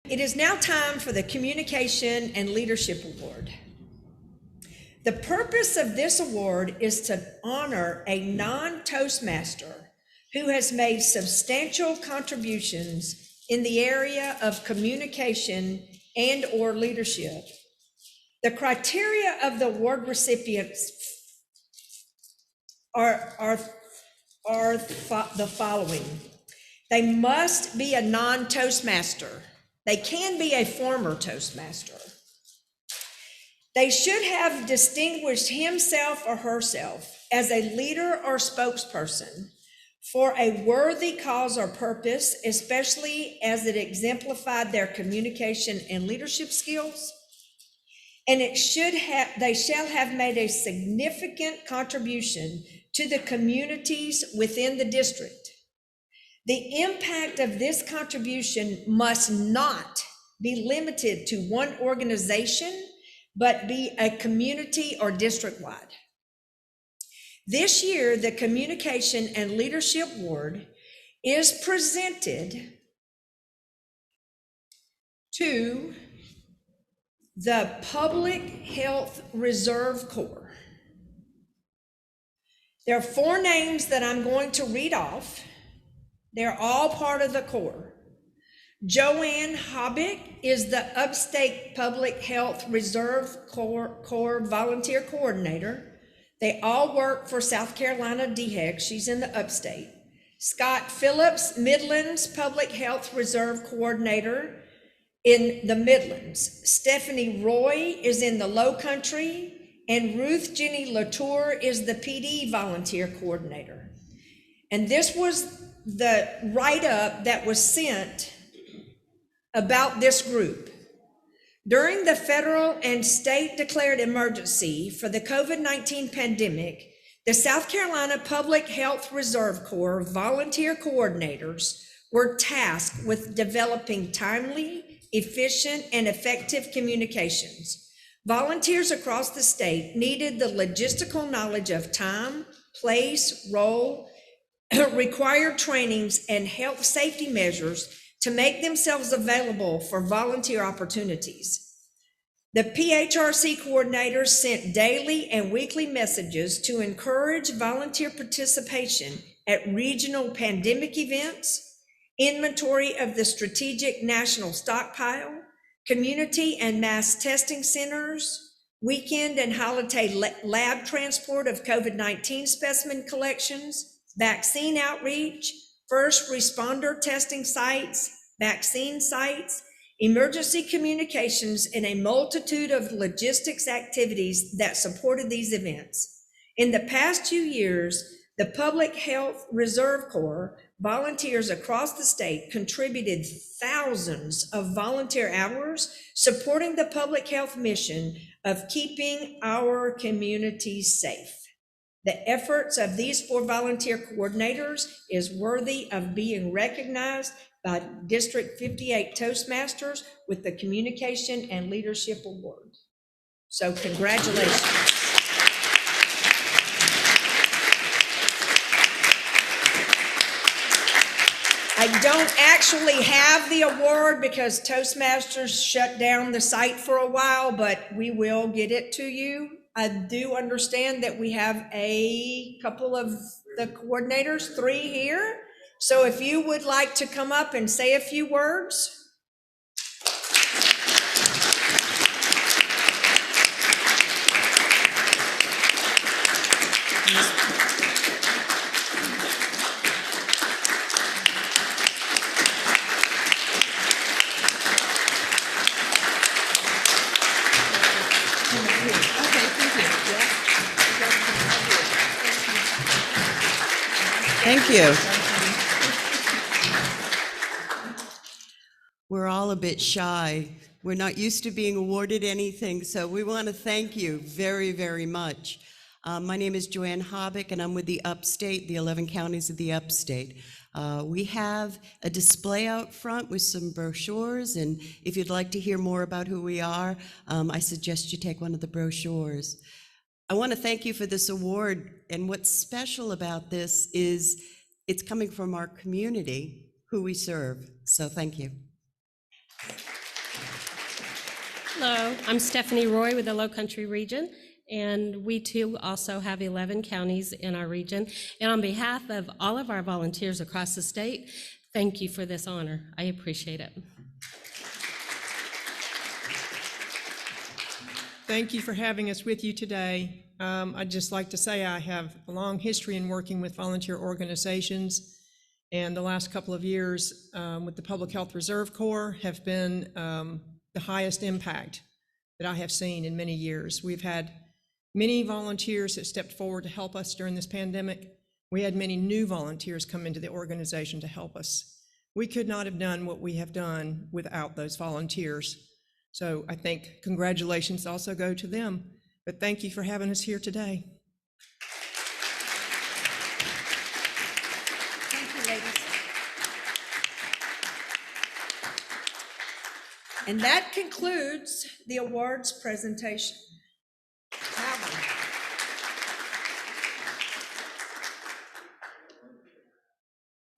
It is now time for the Communication and Leadership Award. The purpose of this award is to honor a non-Toastmaster who has made substantial contributions in the area of communication and/or leadership. The criteria of the award recipients are the following. They must be a non-Toastmaster. They can be a former Toastmaster. They should have distinguished himself or herself as a leader or spokesperson for a worthy cause or purpose, especially as it exemplified their communication and leadership skills. And they shall have made a significant contribution to the communities within the district. The impact of this contribution must not be limited to one organization, but be a community or district-wide. This year, the Communication and Leadership Award is presented to the Public Health Reserve Corps. There are 4 names that I'm going to read off. They're all part of the Corps. Joanne Hobbick is the Upstate Public Health Reserve Corps Volunteer Coordinator. They all work for South Carolina DHEC. She's in the Upstate. Scott Phillips, Midlands Public Health Reserve Coordinator in the Midlands. Stephanie Roy is in the Low Country, and Ruth Jenny Latour is the PD Volunteer Coordinator. And this was the write-up that was sent about this group. During the federal and state declared emergency for the COVID-19 pandemic, the South Carolina Public Health Reserve Corps volunteer coordinators were tasked with developing timely, efficient, and effective communications. Volunteers across the state needed the logistical knowledge of time, place, role, required trainings, and health safety measures to make themselves available for volunteer opportunities. The PHRC coordinators sent daily and weekly messages to encourage volunteer participation at regional pandemic events, inventory of the strategic national stockpile, community and mass testing centers, weekend and holiday lab transport of COVID-19 specimen collections, vaccine outreach, first responder testing sites, vaccine sites, emergency communications, and a multitude of logistics activities that supported these events. In the past 2 years, the Public Health Reserve Corps volunteers across the state contributed thousands of volunteer hours supporting the public health mission of keeping our communities safe. The efforts of these 4 volunteer coordinators is worthy of being recognized by District 58 Toastmasters with the Communication and Leadership Award. So congratulations. I don't actually have the award because Toastmasters shut down the site for a while, but we will get it to you. I do understand that we have a couple of the coordinators, 3 here. So if you would like to come up and say a few words. Thank you. We're all a bit shy. We're not used to being awarded anything, so we want to thank you very, very much. My name is Joanne Hobbick, and I'm with the Upstate, the 11 counties of the Upstate. We have a display out front with some brochures, and if you'd like to hear more about who we are, I suggest you take one of the brochures. I want to thank you for this award, and what's special about this is it's coming from our community, who we serve, so thank you. Hello, I'm Stephanie Roy with the Low Country region, and we too also have 11 counties in our region. And on behalf of all of our volunteers across the state, thank you for this honor. I appreciate it. Thank you for having us with you today. I'd just like to say I have a long history in working with volunteer organizations, and the last couple of years with the Public Health Reserve Corps have been the highest impact that I have seen in many years. We've had many volunteers that stepped forward to help us during this pandemic. We had many new volunteers come into the organization to help us. We could not have done what we have done without those volunteers. So I think congratulations also go to them, but thank you for having us here today. Thank you, ladies. And that concludes the awards presentation.